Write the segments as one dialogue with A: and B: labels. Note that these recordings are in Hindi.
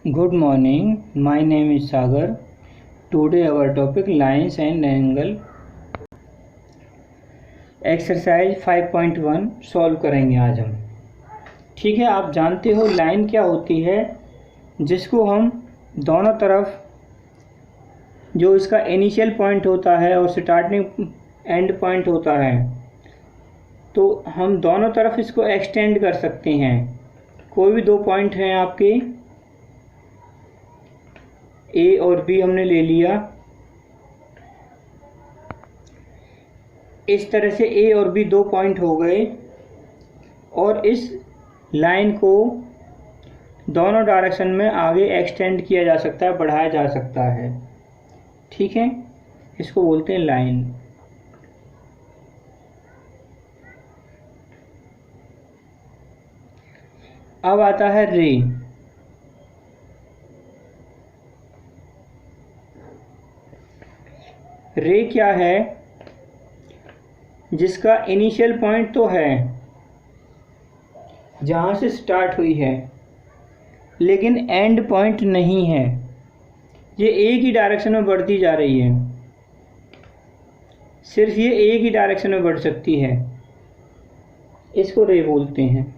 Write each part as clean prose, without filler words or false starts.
A: Good morning, my name is Sagar. Today our topic lines and angle. Exercise 5.1 solve करेंगे आज हम। ठीक है, आप जानते हो लाइन क्या होती है, जिसको हम दोनों तरफ जो इसका इनिशियल पॉइंट होता है और स्टार्टिंग एंड पॉइंट होता है, तो हम दोनों तरफ इसको एक्सटेंड कर सकते हैं। कोई भी दो पॉइंट हैं आपके, ए और बी हमने ले लिया। इस तरह से ए और बी दो पॉइंट हो गए और इस लाइन को दोनों डायरेक्शन में आगे एक्सटेंड किया जा सकता है, बढ़ाया जा सकता है। ठीक है, इसको बोलते हैं लाइन। अब आता है रे। रे क्या है? जिसका इनिशियल पॉइंट तो है जहाँ से स्टार्ट हुई है, लेकिन एंड पॉइंट नहीं है। ये एक ही डायरेक्शन में बढ़ती जा रही है, सिर्फ ये एक ही डायरेक्शन में बढ़ सकती है। इसको रे बोलते हैं।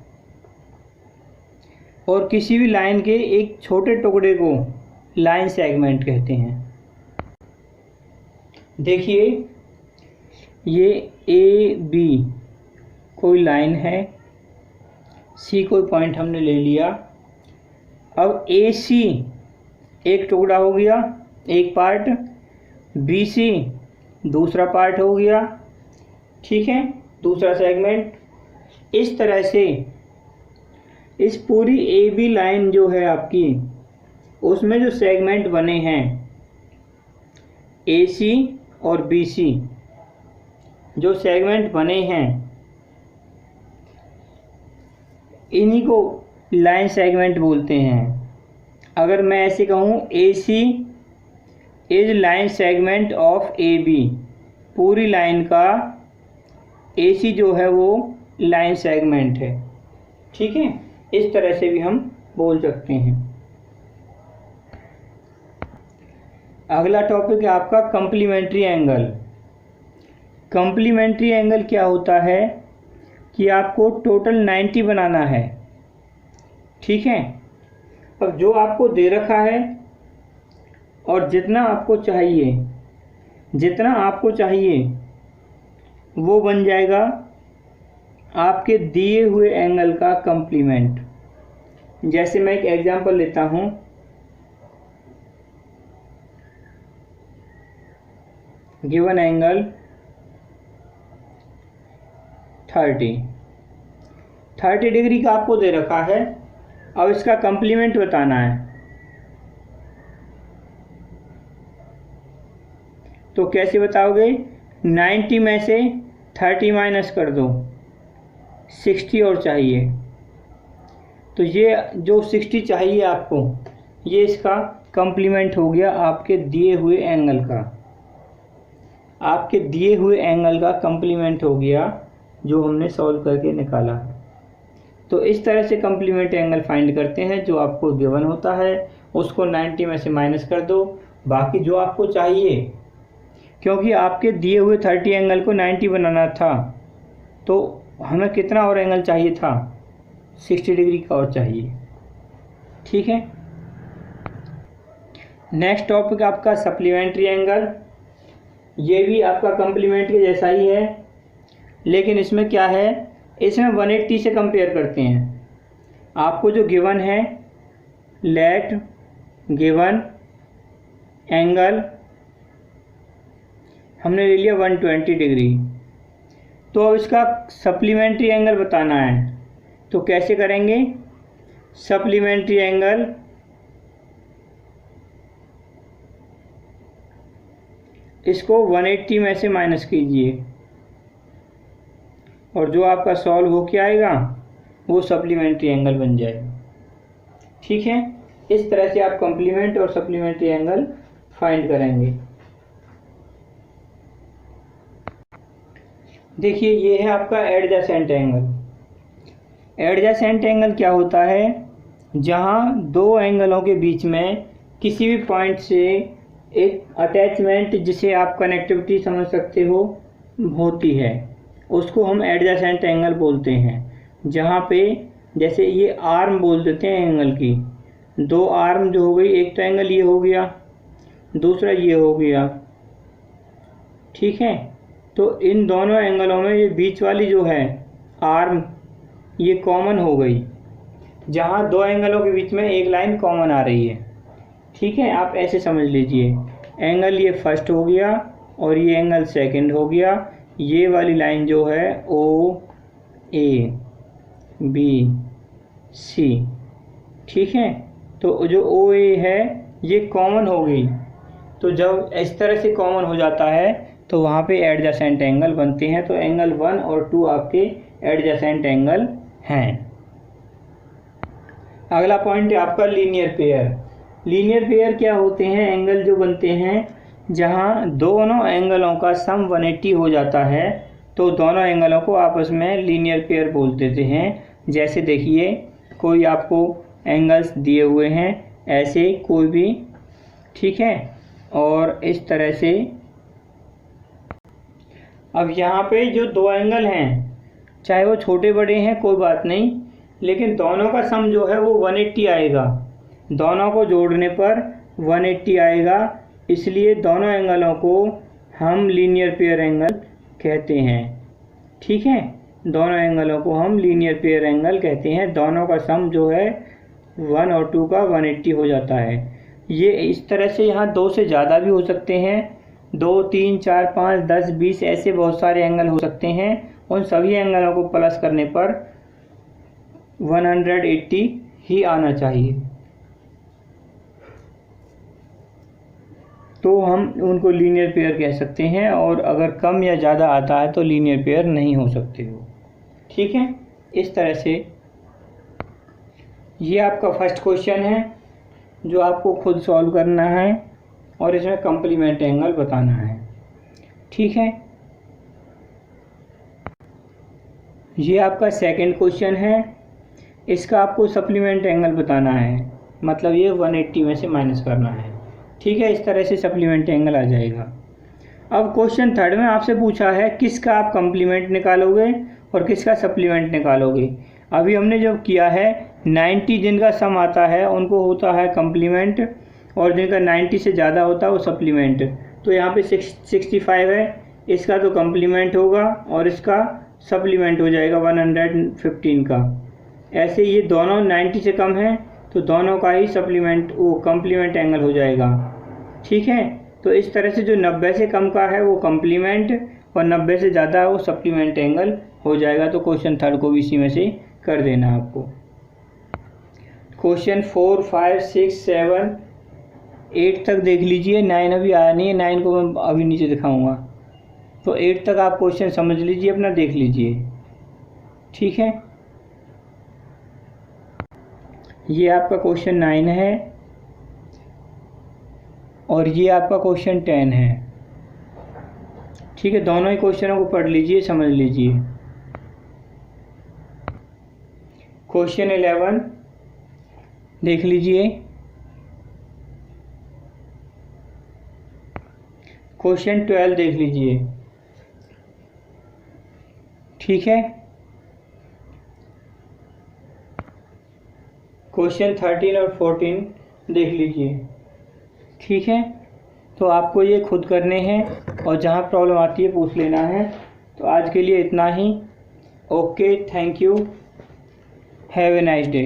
A: और किसी भी लाइन के एक छोटे टुकड़े को लाइन सेगमेंट कहते हैं। देखिए, ये ए बी कोई लाइन है, सी कोई पॉइंट हमने ले लिया। अब ए सी एक टुकड़ा हो गया, एक पार्ट, बी सी दूसरा पार्ट हो गया। ठीक है, दूसरा सेगमेंट। इस तरह से इस पूरी ए बी लाइन जो है आपकी, उसमें जो सेगमेंट बने हैं ए सी और बी सी, जो सेगमेंट बने हैं इन्हीं को लाइन सेगमेंट बोलते हैं। अगर मैं ऐसे कहूँ A C is line segment of A B, पूरी लाइन का ए सी जो है वो लाइन सेगमेंट है। ठीक है, इस तरह से भी हम बोल सकते हैं। अगला टॉपिक है आपका कम्प्लीमेंट्री एंगल। कम्प्लीमेंट्री एंगल क्या होता है कि आपको टोटल 90 बनाना है। ठीक है, अब जो आपको दे रखा है और जितना आपको चाहिए वो बन जाएगा आपके दिए हुए एंगल का कम्प्लीमेंट। जैसे मैं एक एग्जांपल लेता हूँ। गिवन एंगल 30 डिग्री का आपको दे रखा है। अब इसका कम्प्लीमेंट बताना है, तो कैसे बताओगे? 90 में से 30 माइनस कर दो, 60 और चाहिए। तो ये जो 60 चाहिए आपको, ये इसका कम्प्लीमेंट हो गया आपके दिए हुए एंगल का। आपके दिए हुए एंगल का कम्प्लीमेंट हो गया जो हमने सॉल्व करके निकाला है। तो इस तरह से कम्प्लीमेंट एंगल फाइंड करते हैं। जो आपको गिवन होता है उसको 90 में से माइनस कर दो, बाकी जो आपको चाहिए, क्योंकि आपके दिए हुए 30 एंगल को 90 बनाना था, तो हमें कितना और एंगल चाहिए था? 60 डिग्री का और चाहिए। ठीक है, नेक्स्ट टॉपिक आपका सप्लीमेंट्री एंगल। ये भी आपका कम्प्लीमेंट के जैसा ही है, लेकिन इसमें क्या है, इसमें 180 से कंपेयर करते हैं। आपको जो गिवन है, लेट गिवन एंगल हमने ले लिया 120 डिग्री। तो अब इसका सप्लीमेंट्री एंगल बताना है, तो कैसे करेंगे? सप्लीमेंट्री एंगल इसको 180 में से माइनस कीजिए और जो आपका सॉल्व हो के आएगा वो सप्लीमेंट्री एंगल बन जाएगा। ठीक है, इस तरह से आप कम्प्लीमेंट और सप्लीमेंट्री एंगल फाइंड करेंगे। देखिए, ये है आपका एडजेसेंट एंगल। एडजेसेंट एंगल क्या होता है जहाँ दो एंगलों के बीच में किसी भी पॉइंट से एक अटैचमेंट, जिसे आप कनेक्टिविटी समझ सकते हो, होती है, उसको हम एडजेसेंट एंगल बोलते हैं। जहाँ पे जैसे ये आर्म बोल देते हैं एंगल की, दो आर्म जो हो गई, एक तो एंगल ये हो गया, दूसरा ये हो गया, ठीक है। तो इन दोनों एंगलों में ये बीच वाली जो है आर्म, ये कॉमन हो गई, जहाँ दो एंगलों के बीच में एक लाइन कॉमन आ रही है, ठीक है। आप ऐसे समझ लीजिए, एंगल ये फर्स्ट हो गया और ये एंगल सेकंड हो गया। ये वाली लाइन जो है ओ ए बी सी, ठीक है। तो जो ओ ए है ये कॉमन हो गई, तो जब इस तरह से कॉमन हो जाता है तो वहाँ पे एडजेसेंट एंगल बनते हैं। तो एंगल 1 और 2 आपके एडजेसेंट एंगल हैं। अगला पॉइंट है आपका लीनियर पेयर। लीनियर पेयर क्या होते हैं? एंगल जो बनते हैं जहाँ दोनों एंगलों का सम 180 हो जाता है, तो दोनों एंगलों को आपस में लीनियर पेयर बोल देते हैं। जैसे देखिए, कोई आपको एंगल्स दिए हुए हैं ऐसे कोई भी, ठीक है, और इस तरह से। अब यहाँ पे जो दो एंगल हैं, चाहे वो छोटे बड़े हैं कोई बात नहीं, लेकिन दोनों का सम जो है वो 180 आएगा। दोनों को जोड़ने पर 180 आएगा, इसलिए दोनों एंगलों को हम लीनियर पेयर एंगल कहते हैं, ठीक है। दोनों एंगलों को हम लीनियर पेयर एंगल कहते हैं। दोनों का सम जो है 1 और 2 का 180 हो जाता है। ये इस तरह से यहाँ 2 से ज़्यादा भी हो सकते हैं, 2, 3, 4, 5, 10, 20 ऐसे बहुत सारे एंगल हो सकते हैं। उन सभी एंगलों को प्लस करने पर 180 ही आना चाहिए, तो हम उनको लीनियर पेयर कह सकते हैं। और अगर कम या ज़्यादा आता है तो लीनियर पेयर नहीं हो सकते हो, ठीक है। इस तरह से ये आपका फर्स्ट क्वेश्चन है जो आपको खुद सॉल्व करना है और इसमें कॉम्प्लीमेंट एंगल बताना है, ठीक है। ये आपका सेकंड क्वेश्चन है, इसका आपको सप्लीमेंट एंगल बताना है, मतलब ये 180 में से माइनस करना है, ठीक है। इस तरह से सप्लीमेंट एंगल आ जाएगा। अब क्वेश्चन थर्ड में आपसे पूछा है किसका आप कॉम्प्लीमेंट निकालोगे और किसका सप्लीमेंट निकालोगे। अभी हमने जो किया है 90 जिनका सम आता है उनको होता है कॉम्प्लीमेंट, और जिनका 90 से ज़्यादा होता है वो सप्लीमेंट। तो यहाँ पे 65 है, इसका तो कॉम्प्लीमेंट होगा और इसका सप्लीमेंट हो जाएगा 115 का। ऐसे ये दोनों 90 से कम है तो दोनों का ही सप्लीमेंट वो कॉम्प्लीमेंट एंगल हो जाएगा, ठीक है। तो इस तरह से जो 90 से कम का है वो कॉम्प्लीमेंट और 90 से ज़्यादा है वो सप्लीमेंट एंगल हो जाएगा। तो क्वेश्चन थर्ड को भी इसी में से कर देना आपको। क्वेश्चन 4, 5, 6, 7, 8 तक देख लीजिए। 9 अभी आया नहीं है, 9 को मैं अभी नीचे दिखाऊंगा। तो 8 तक आप क्वेश्चन समझ लीजिए, अपना देख लीजिए, ठीक है। ये आपका क्वेश्चन 9 है और ये आपका क्वेश्चन 10 है, ठीक है। दोनों ही क्वेश्चनों को पढ़ लीजिए, समझ लीजिए। क्वेश्चन 11 देख लीजिए। क्वेश्चन 12 देख लीजिए, ठीक है। क्वेश्चन 13 और 14 देख लीजिए, ठीक है। तो आपको ये खुद करने हैं और जहाँ प्रॉब्लम आती है पूछ लेना है। तो आज के लिए इतना ही। Okay, thank you, have a nice day.